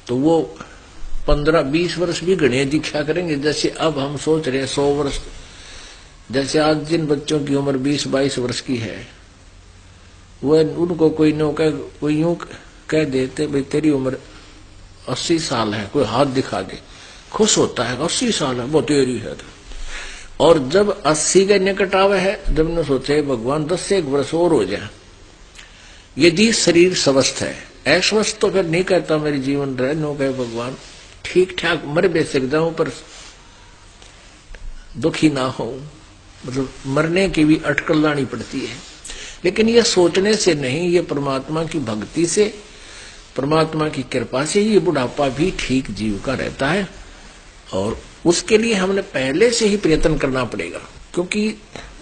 तो वो 15-20 वर्ष भी घने दीक्षा करेंगे। जैसे अब हम सोच रहे हैं 100 वर्ष, जैसे आज जिन बच्चों की उम्र 20-22 वर्ष की है, वह उनको कोई नो कह, कोई यूं कह देते भाई तेरी उम्र 80 साल है, कोई हाथ दिखा दे, खुश होता है 80 साल है वो तेरी है। और जब 80 के निकट आवे है, जब ने सोचे भगवान 10 से 1 वर्ष और हो जाए, यदि शरीर स्वस्थ है, अस्वस्थ तो फिर नहीं कहता मेरी जीवन रहे, नो कहे भगवान ठीक ठाक मर भी सकता हूं पर दुखी ना हो, मतलब मरने की भी अटकल लानी पड़ती है। लेकिन ये सोचने से नहीं, ये परमात्मा की भक्ति से, परमात्मा की कृपा से ये बुढ़ापा भी ठीक जीव का रहता है। और उसके लिए हमने पहले से ही प्रयत्न करना पड़ेगा, क्योंकि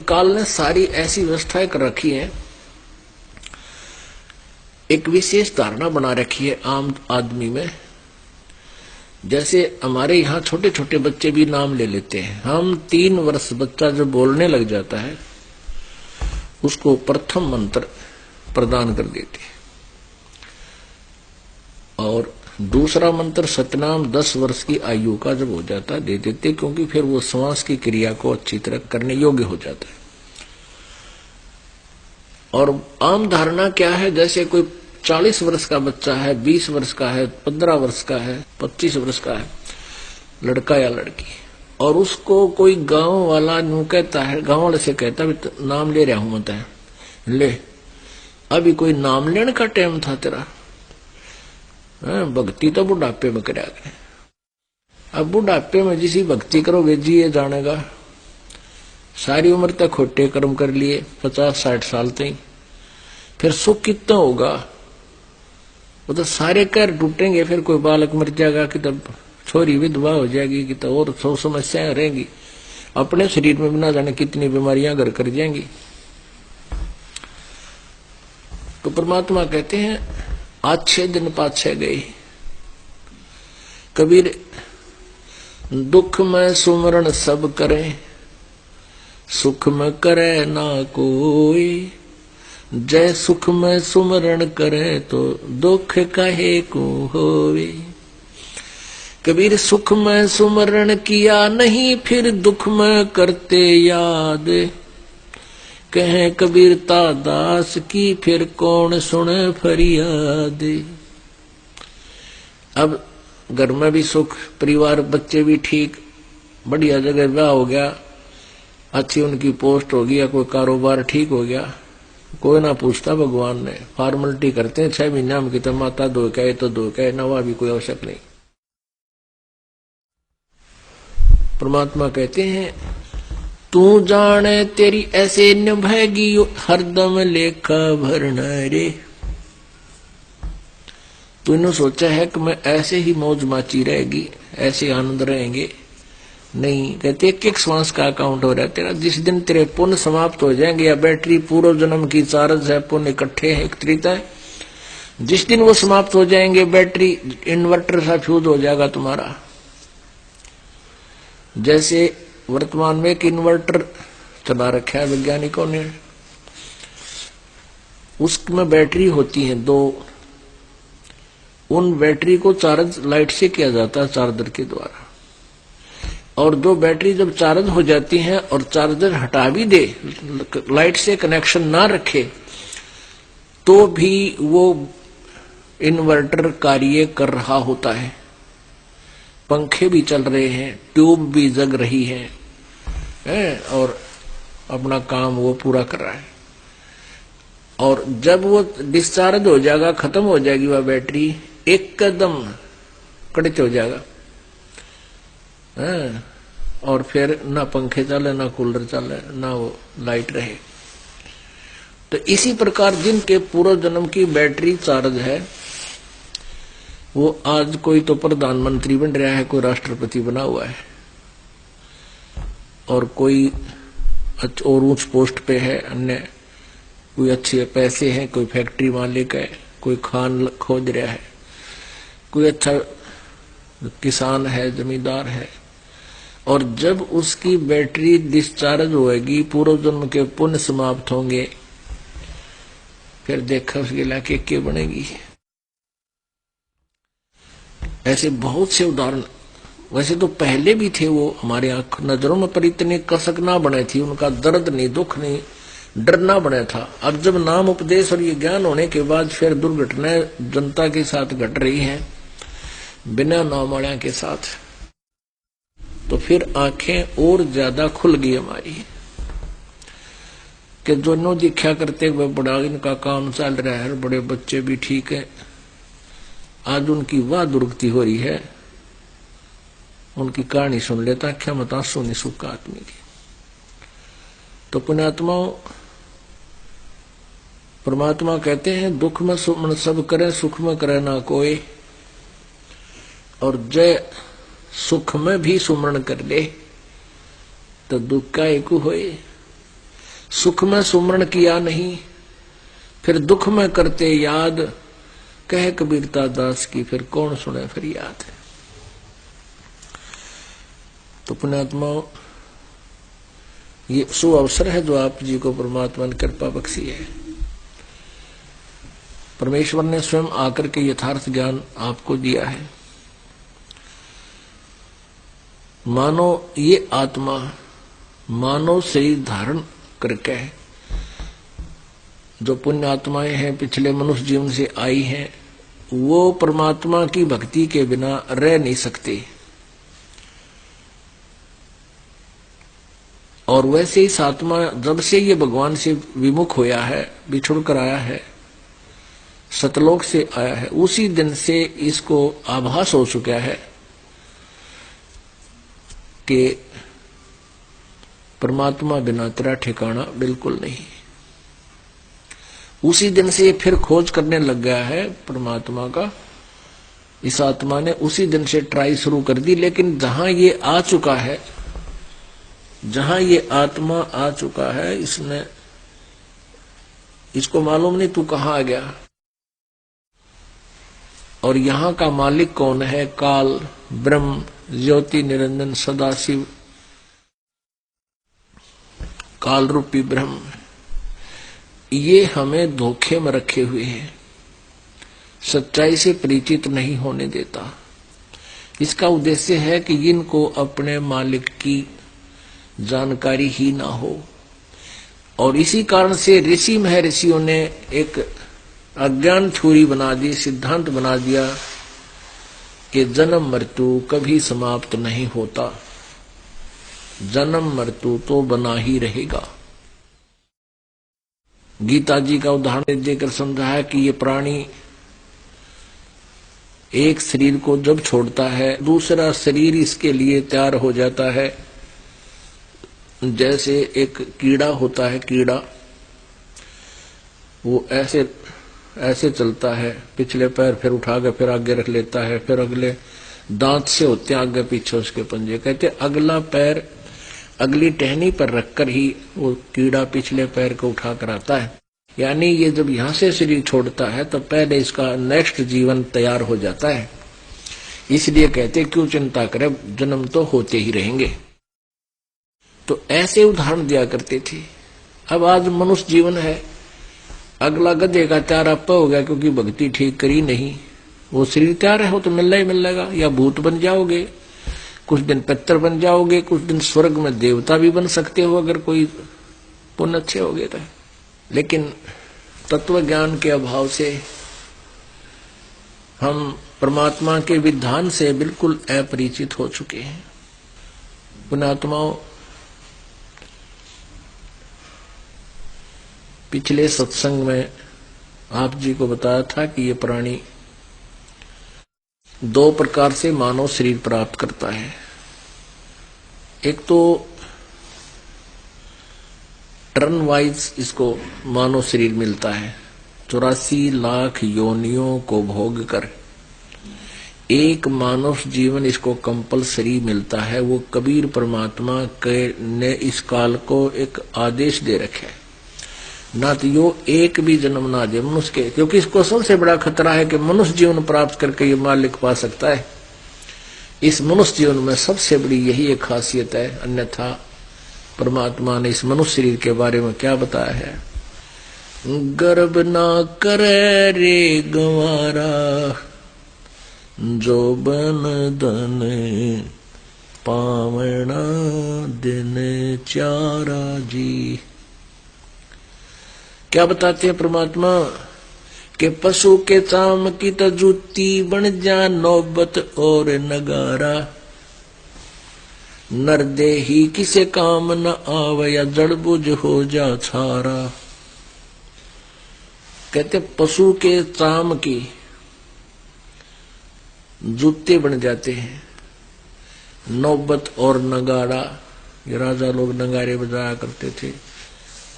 काल ने सारी ऐसी व्यवस्थाएं कर रखी है, एक विशेष धारणा बना रखी है आम आदमी में। जैसे हमारे यहाँ छोटे छोटे बच्चे भी नाम ले लेते हैं, हम 3 वर्ष बच्चा जब बोलने लग जाता है उसको प्रथम मंत्र प्रदान कर देते हैं, और दूसरा मंत्र सतनाम 10 वर्ष की आयु का जब हो जाता दे देते, क्योंकि फिर वो श्वास की क्रिया को अच्छी तरह करने योग्य हो जाता है। और आम धारणा क्या है, जैसे कोई 40 वर्ष का बच्चा है, 20 वर्ष का है, 15 वर्ष का है, 25 वर्ष का है, लड़का या लड़की, और उसको कोई गांव वाला यूं कहता है, गांव वाले से कहता है नाम ले रहा हूं मत है, ले अभी कोई नाम लेने का टाइम था तेरा, भक्ति तो बुढ़ापे में करा करे। अब बुढ़ापे में जिसी भक्ति करोगे जी ये जानेगा, सारी उम्र तक खोटे कर्म कर लिए 50-60 साल तक, फिर सुख कितना होगा, वो तो सारे कर टूटेंगे, फिर कोई बालक मर जाएगा कि तब छोरी विधवा हो जाएगी कि तो और 100 समस्याएं रहेंगी, अपने शरीर में बिना जाने कितनी बीमारियां घर कर जाएंगी। तो परमात्मा कहते हैं अच्छे दिन पाछे गए। कबीर दुख में सुमरण सब करें, सुख में करे ना कोई, जय सुख में सुमरण करे तो दुख काहे को होवे। कबीर सुख में सुमरण किया नहीं, फिर दुख में करते याद, कहे कबीरता दास की फिर कौन सुने फरियाद। अब घर में भी सुख, परिवार बच्चे भी ठीक, बढ़िया जगह ब्याह हो गया, अच्छी उनकी पोस्ट हो गई, या कोई कारोबार ठीक हो गया, कोई ना पूछता, भगवान ने फॉर्मेलिटी करते हैं 6 महीना में, कितना माता दो कहे तो दो कहे, नवा भी कोई आवश्यक नहीं। परमात्मा कहते हैं तू जाने तेरी ऐसे निभाएगी हरदम लेखा भरना रे। तूने सोचा है कि मैं ऐसे ही मौज माची रहेगी, ऐसे आनंद रहेंगे, नहीं। कहते एक श्वास का अकाउंट हो रहा है तेरा। जिस दिन तेरे पुण्य समाप्त हो जाएंगे, या बैटरी पूर्व जन्म की चार्ज है, पुण्य इकट्ठे है, एकत्रित है, जिस दिन वो समाप्त हो जाएंगे, बैटरी इन्वर्टर सा फ्यूज हो जाएगा तुम्हारा। जैसे वर्तमान में एक इन्वर्टर चला रखा है वैज्ञानिकों ने, उसमें बैटरी होती है 2, उन बैटरी को चार्ज लाइट से किया जाता है, चार्जर के द्वारा। और 2 बैटरी जब चार्ज हो जाती हैं और चार्जर हटा भी दे, लाइट से कनेक्शन ना रखे, तो भी वो इन्वर्टर कार्य कर रहा होता है। पंखे भी चल रहे हैं, ट्यूब भी जग रही है, और अपना काम वो पूरा कर रहा है। और जब वो डिस्चार्ज हो जाएगा, खत्म हो जाएगी वह बैटरी, एकदम कड़च हो जाएगा, और फिर ना पंखे चले, ना कूलर चले, ना वो लाइट रहे। तो इसी प्रकार जिनके पूर्व जन्म की बैटरी चार्ज है, वो आज कोई तो प्रधानमंत्री बन रहा है, कोई राष्ट्रपति बना हुआ है, और कोई और ऊंच पोस्ट पे है, अन्य कोई अच्छे पैसे हैं, कोई फैक्ट्री मालिक है, कोई खान खोज रहा है, कोई अच्छा किसान है, जमींदार है। और जब उसकी बैटरी डिस्चार्ज होएगी, पूर्व जन्म के पुण्य समाप्त होंगे, फिर देखा उसके इलाके क्या बनेगी। ऐसे बहुत से उदाहरण वैसे तो पहले भी थे, वो हमारे आंख नजरों में, पर इतने कसक ना बने थी, उनका दर्द नहीं, दुख नहीं, डर ना बने था। अब जब नाम उपदेश और ये ज्ञान होने के बाद फिर दुर्घटनाएं जनता के साथ घट रही हैं, बिना नाम वालिया के साथ, तो फिर आंखें और ज्यादा खुल गई हमारी कि दोनों दीक्षा करते हुए बड़ा इनका काम चल रहा है, बड़े बच्चे भी ठीक है, आज उनकी वाह दुर्गति हो रही है, उनकी कहानी सुन लेता, क्या मता सोनी सुख आदमी की। तो पुण्यात्माओं, परमात्मा कहते हैं दुख में सुमन सब करे, सुख में करे ना कोई, और जय सुख में भी सुमरण कर ले तो दुख का एक होए। सुख में सुमरण किया नहीं, फिर दुख में करते याद, कह कबीरता दास की फिर कौन सुने फिर याद। तो पुण्यात्मा, ये शुभ अवसर है जो आप जी को परमात्मा ने कृपा बख्शी है। परमेश्वर ने स्वयं आकर के यथार्थ ज्ञान आपको दिया है। मानो ये आत्मा मानव शरीर धारण करके, जो पुण्य आत्माएं हैं पिछले मनुष्य जीवन से आई हैं, वो परमात्मा की भक्ति के बिना रह नहीं सकते। और वैसे ही आत्मा जब से ये भगवान से विमुख होया है, बिछुड़ कर आया है, सतलोक से आया है, उसी दिन से इसको आभास हो चुका है कि परमात्मा बिना तेरा ठिकाना बिल्कुल नहीं। उसी दिन से फिर खोज करने लग गया है परमात्मा का। इस आत्मा ने उसी दिन से ट्राई शुरू कर दी, लेकिन जहां ये आ चुका है, जहां ये आत्मा आ चुका है, इसको मालूम नहीं तू कहां आ गया। और यहां का मालिक कौन है? काल, ब्रह्म, ज्योति निरंजन सदाशिव, काल रूपी ब्रह्म, ये हमें धोखे में रखे हुए हैं, सच्चाई से परिचित नहीं होने देता। इसका उद्देश्य है कि इनको अपने मालिक की जानकारी ही ना हो। और इसी कारण से ऋषि महर्षियों ने एक अज्ञान थ्योरी बना दी, सिद्धांत बना दिया कि जन्म मृत्यु कभी समाप्त नहीं होता, जन्म मृत्यु तो बना ही रहेगा। गीता जी का उदाहरण देकर समझाया कि ये प्राणी एक शरीर को जब छोड़ता है, दूसरा शरीर इसके लिए तैयार हो जाता है। जैसे एक कीड़ा होता है, कीड़ा वो ऐसे चलता है, पिछले पैर फिर उठा के फिर आगे रख लेता है, फिर अगले दांत से होते हैं आगे पीछे उसके पंजे। कहते अगला पैर अगली टहनी पर रखकर ही वो कीड़ा पिछले पैर को उठा कर आता है। यानी ये जब यहां से शरीर छोड़ता है तो पहले इसका नेक्स्ट जीवन तैयार हो जाता है। इसलिए कहते क्यों चिंता करे, जन्म तो होते ही रहेंगे। तो ऐसे उदाहरण दिया करते थे। अब आज मनुष्य जीवन है, अगला गधे का तैयार आप हो गया क्योंकि भक्ति ठीक करी नहीं, वो शरीर तैयार है, हो तो मिलना ही मिलेगा। या भूत बन जाओगे, कुछ दिन पितर बन जाओगे, कुछ दिन स्वर्ग में देवता भी बन सकते हो अगर कोई पुण्य अच्छे हो गए तो। लेकिन तत्व ज्ञान के अभाव से हम परमात्मा के विधान से बिल्कुल अपरिचित हो चुके हैं। पुण्यात्माओं, पिछले सत्संग में आप जी को बताया था कि ये प्राणी दो प्रकार से मानव शरीर प्राप्त करता है। एक तो टर्न वाइज इसको मानव शरीर मिलता है, 84 लाख योनियों को भोग कर एक मानव जीवन इसको कंपलसरी मिलता है। वो कबीर परमात्मा ने इस काल को एक आदेश दे रखे है, ना तो यो एक भी जन्म ना दे मनुष्य के, क्योंकि इसको सबसे बड़ा खतरा है कि मनुष्य जीवन प्राप्त करके ये मालिक पा सकता है। इस मनुष्य जीवन में सबसे बड़ी यही एक खासियत है। अन्यथा परमात्मा ने इस मनुष्य शरीर के बारे में क्या बताया है? गर्भ ना करे रे गंवारा, जो बन धन पावना दिन चारा जी। क्या बताते हैं परमात्मा कि पशु के चाम की तो जूती बन जा नौबत और नगारा, नर देही किसे काम न आवे या जड़ बुझ हो जा छारा। कहते पशु के चाम की जूते बन जाते हैं, नौबत और नगाड़ा, ये राजा लोग नगारे बजाया करते थे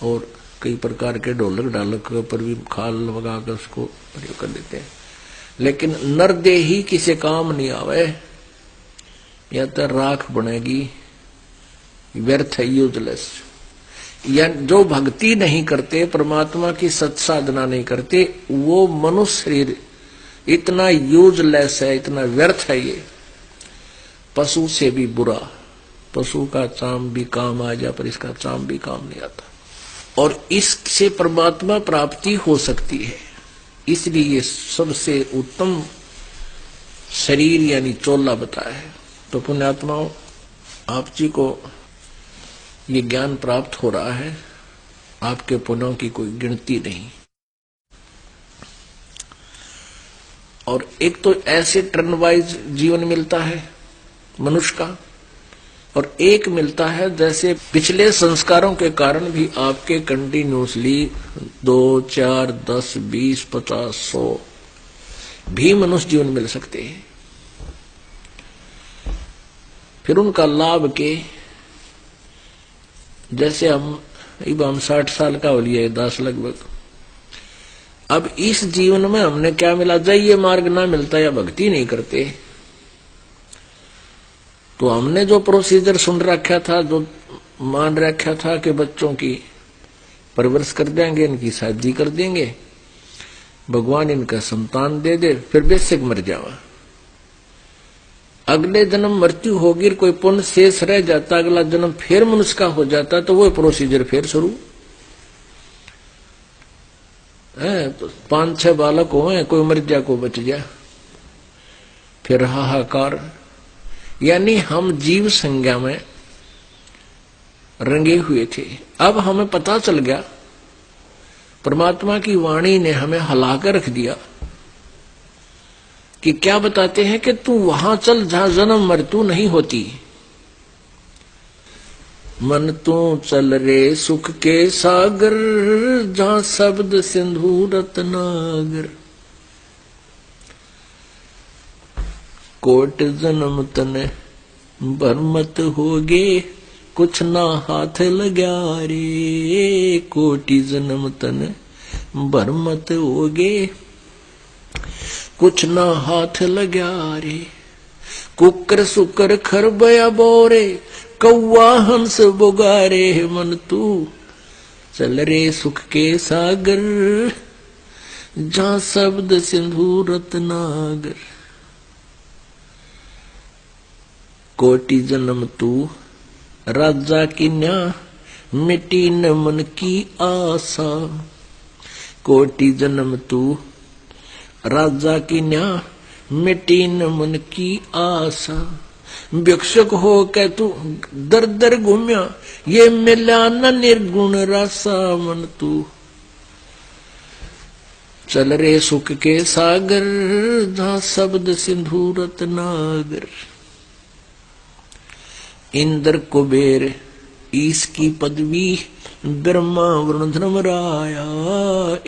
और कई प्रकार के ढोलक ढालक पर भी खाल लगा कर उसको प्रयोग कर लेते हैं। लेकिन नरदेही किसी काम नहीं आवे, या तो राख बनेगी, व्यर्थ है, यूजलेस। या जो भक्ति नहीं करते, परमात्मा की सत साधना नहीं करते, वो मनुष्य शरीर इतना यूजलेस है, इतना व्यर्थ है, ये पशु से भी बुरा। पशु का चाम भी काम आ जा, पर इसका चाम भी काम नहीं आता, और इससे परमात्मा प्राप्ति हो सकती है। इसलिए ये सबसे उत्तम शरीर यानी चोला बताया है। तो पुण्यात्माओं, आप जी को ये ज्ञान प्राप्त हो रहा है, आपके पुण्यों की कोई गिनती नहीं। और एक तो ऐसे टर्न वाइज जीवन मिलता है मनुष्य का, और एक मिलता है जैसे पिछले संस्कारों के कारण भी आपके कंटिन्यूसली 2, 4, 10, 20, 50, 100 भी मनुष्य जीवन मिल सकते हैं। फिर उनका लाभ के जैसे हम 60 साल का हो लिया, 10 लगभग। अब इस जीवन में हमने क्या मिला, जब ये मार्ग ना मिलता या भक्ति नहीं करते, तो हमने जो प्रोसीजर सुन रखा था, जो मान रखा था कि बच्चों की परवरिश कर देंगे, इनकी शादी कर देंगे, भगवान इनका संतान दे दे, फिर बेशक मर जावा, अगले जन्म मृत्यु होगी, कोई पुण्य शेष रह जाता, अगला जन्म फिर मनुष्य का हो जाता, तो वो प्रोसीजर फिर शुरू है। तो 5-6 बालक हो, कोई मर जा, को बच जा, फिर हाहाकार। यानी हम जीव संज्ञा में रंगे हुए थे। अब हमें पता चल गया, परमात्मा की वाणी ने हमें हिलाकर रख दिया कि क्या बताते हैं कि तू वहां चल जहां जन्म मृत्यु नहीं होती। मन तू चल रे सुख के सागर, जहां शब्द सिंधु रत्नागर। कोट जन्म तने भरमत होगे, कुछ ना हाथ लगा रे। कोटि जन्म तने भरमत होगे, कुछ ना हाथ लगा रे। कुकर सुकर खरबया बोरे, कौआ हंस बुगारे। मन तू चल रे सुख के सागर, जहां शब्द सिंधु रत्नागर। कोटि जन्म तू राजा की न्या, मिटी न मन की आशा। कोटि जन्म तू राजा की न्या, मिटी न मन की आशा। भिक्षुक हो के तू दर दर घूम्या, ये मिला न निर्गुण रासा। मन तू चल रे सुख के सागर, जहां शब्द सिंधु रत्नागर। इंद्र कुबेर ईश की पदवी, ब्रह्मा वरुण धर्मराया।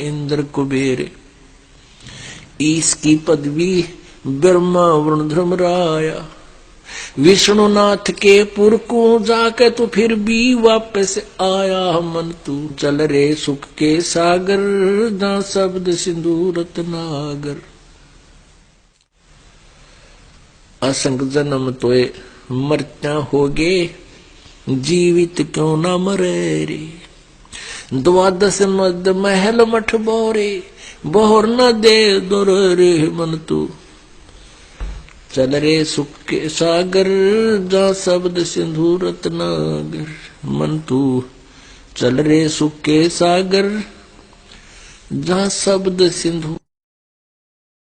इंद्र कुबेर ईश की पदवी, ब्रह्मा वरुण धर्मराया। विष्णुनाथ के पुर को जाके तो फिर भी वापस आया। मन तू चल रे सुख के सागर, जहां शब्द सिंधु रत्नागर। असंग जन्म तोए मरता होगे, जीवित क्यों न मरे रे। 12 मद महल मठ बोरे, बोहर न दे दुर रे। मन तू चल रे सुख के सागर, जहां शब्द सिंधु रत्नागर। मन तू चल रे सुख के सागर, जहां शब्द सिंधु